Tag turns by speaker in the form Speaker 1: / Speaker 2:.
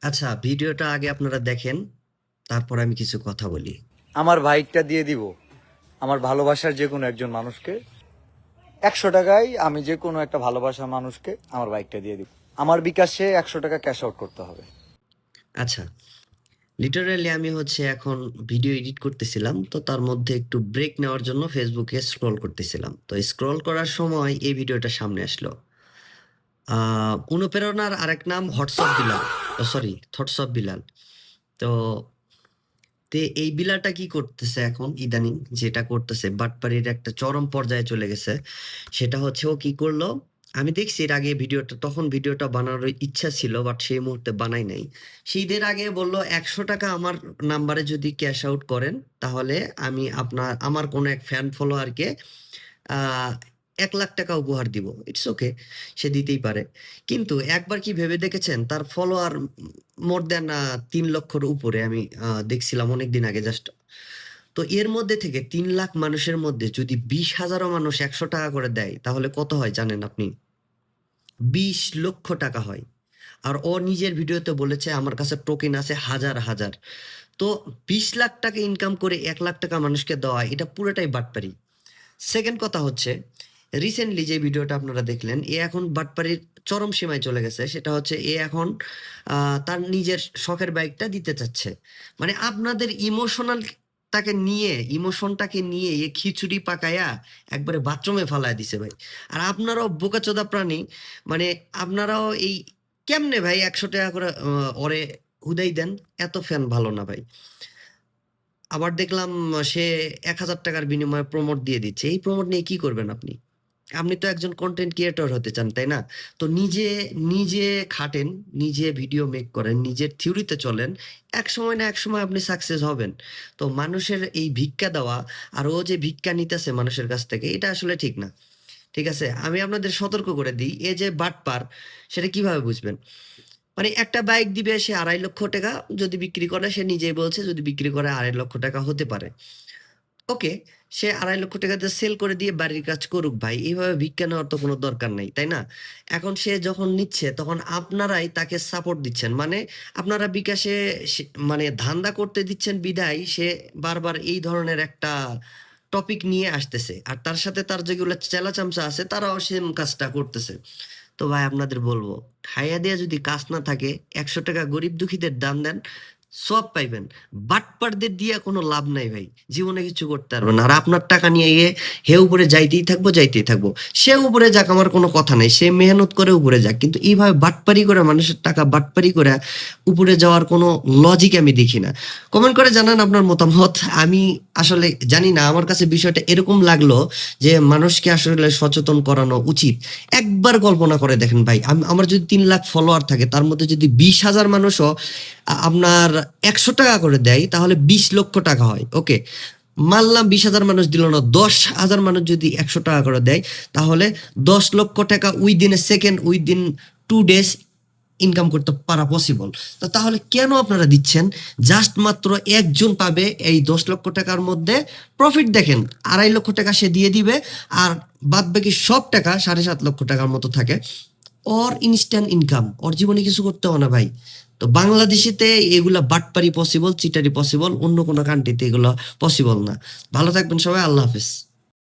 Speaker 1: আচ্ছা, ভিডিওটা আগে আপনারা দেখেন, তারপর আমি কিছু কথা বলি।
Speaker 2: আমার বাইকটা দিয়ে দিব আমার ভালোবাসার যে কোনো একজন মানুষকে। 100 টাকায় আমি যে কোনো একটা ভালোবাসার মানুষকে আমার বাইকটা দিয়ে দিব। আমার বিকাশে 100 টাকা ক্যাশ আউট করতে হবে।
Speaker 1: আচ্ছা, লিটারালি আমি এখন ভিডিও এডিট করতেছিলাম। তো তার মধ্যে একটু ব্রেক নেওয়ার জন্য ফেসবুকে স্ক্রল করতেছিলাম। তো স্ক্রল করার সময় এই ভিডিওটা সামনে আসলো। অনুপ্রেরণার আরেক নাম হোয়াটসঅ্যাপ বিলাল। সরি, থটসঅফ বিলাল। তো এই বিলালটা কি করতেছে এখন ইদানিং? যেটা করতেছে বাটপারির একটা চরম পর্যায়ে চলে গেছে। সেটা হচ্ছে ও কি করলো, আমি দেখছি এর আগে ভিডিওটা, তখন ভিডিওটা বানানোর ইচ্ছা ছিল বাট সেই মুহূর্তে বানাই নাই। সে ঈদের আগে বলল 100 টাকা আমার নাম্বারে যদি ক্যাশ আউট করেন, তাহলে আমি আমার কোনো এক ফ্যান ফলোয়ারকে 1 লাখ টাকা উপহার দিব। ইটস ওকে, সে দিতেই পারে। কিন্তু একবার কি ভেবে দেখেছেন, তার ফলোয়ার মোর দেন 3 লক্ষর উপরে আমি দেখছিলাম অনেকদিন আগে জাস্ট। তো এর মধ্যে থেকে 3 লাখ মানুষের মধ্যে যদি 20,000ও মানুষ 100 টাকা করে দেয়, তাহলে কত হয় জানেন আপনি? 20 লক্ষ টাকা হয়। আর ও নিজের ভিডিওতে বলেছে আমার কাছে টোকেন আছে হাজার হাজার। তো 20 লাখ টাকা ইনকাম করে 1 লাখ টাকা মানুষকে দেওয়া, এটা পুরোটাই বাটপারি। সেকেন্ড কথা হচ্ছে, রিসেন্টলি যে ভিডিওটা আপনারা দেখলেন, এ এখন বাটপারির চরম সীমায় চলে গেছে। সেটা হচ্ছে এ এখন তার নিজের শখের বাইকটা দিতে চাচ্ছে। মানে আপনাদের ইমোশনটাকে নিয়ে এ খিচুড়ি পাকায়া একবারে বাথরুমে ফালায় দিছে ভাই। আর আপনারাও বোকাচোদা প্রাণী। মানে আপনারাও এই কেমনে ভাই 100 টাকা করে ওরে হুদাই দেন? এত ফ্যান ভালো না ভাই। আবার দেখলাম সে 1,000 টাকার বিনিময়ে প্রমোট দিয়ে দিচ্ছে। এই প্রমোট নিয়ে কি করবেন আপনি? আপনি তো একজন কনটেন্ট ক্রিয়েটর হতে চান, তাই না? তো নিজে, নিজে খাটেন, নিজে ভিডিও মেক করেন, নিজের থিওরিতে চলেন। একসময় না একসময় আপনি সাকসেস হবেন। তো মানুষের এই ভিক্ষা দেওয়া, আর ও যে ভিক্ষা নিতেছে মানুষের কাছ থেকে, এটা আসলে ঠিক না। ঠিক আছে? আমি আপনাদের সতর্ক করে দিই, এ যে বাটপার, সেটা কিভাবে বুঝবেন? মানে একটা বাইক দিবে সে 2.5 লক্ষ টাকা, যদি বিক্রি করে, সে নিজেই বলছে যদি বিক্রি করে 2.5 লক্ষ টাকা হতে পারে। ওকে, সে 2.5 লক্ষ টাকাতে সেল করে দিয়ে বাড়ির কাজ করুক ভাই। এইভাবে ভিক্ষা নেওয়ার তো কোনো দরকার নাই, তাই না? এখন সে যখন নিচ্ছে তখন আপনারাই তাকে সাপোর্ট দিচ্ছেন। মানে আপনারা বিকাশে মানে ধান্দা করতে দিচ্ছেন বিধায় সে বারবার এই ধরনের একটা টপিক নিয়ে আসতেছে। আর তার সাথে তার যেগুলো চেলাচামচা আছে তারাও সেম কাজটা করতেছে। তো ভাই আপনাদের বলবো, খাইয়া দেয়া যদি কাজ না থাকে, 100 টাকা গরিব দুঃখীদের দান দেন, সব পাইবেন। বাটপারদের দিয়া কোনো লাভ নাই ভাই, জীবনে কিছু করতে পারবেন না। আর আপনার টাকা নিয়ে গিয়ে হে উপরে যাইতেই থাকবো, যাইতেই থাকবো। সে উপরে যাক, আমার কোনো কথা নাই, সে মেহনত করে উপরে যাক, কিন্তু এইভাবে বাটপারি করে মানুষের টাকা বাটপারি করে উপরে যাওয়ার কোনো লজিক আমি দেখি না। কমেন্ট করে জানান আপনার মতামত। আমি আসলে জানি না, আমার কাছে বিষয়টা এরকম লাগলো যে মানুষকে আসলে সচেতন করানো উচিত। একবার কল্পনা করে দেখেন ভাই, আমার যদি 3 লাখ ফলোয়ার থাকে, তার মধ্যে যদি 20,000 মানুষও আপনার 100 টাকা করে দেয়, তাহলে 20 লক্ষ টাকা হয়। ওকে, মানলাম 20,000 মানুষ দিল না, 10,000 মানুষ যদি 100 টাকা করে দেয়, তাহলে 10 লক্ষ টাকা within a second, within 2 days income করতে পারা পসিবল। তো তাহলে কেন আপনারা দিচ্ছেন? জাস্ট মাত্র একজন পাবে এই 10 লক্ষ টাকার মধ্যে প্রফিট। দেখেন, 2.5 লক্ষ টাকা সে দিয়ে দিবে, আর বাদ বাকি সব টাকা 7.5 লক্ষ টাকার মতো থাকে ওর ইনস্ট্যান্ট ইনকাম। ওর জীবনে কিছু করতে হবে না ভাই। তো বাংলাদেশেতে এগুলা বাটপারি পসিবল, চিটারি পসিবল, অন্য কোনো কান্ট্রিতে এগুলো পসিবল না। ভালো থাকবেন সবাই, আল্লাহ হাফেজ।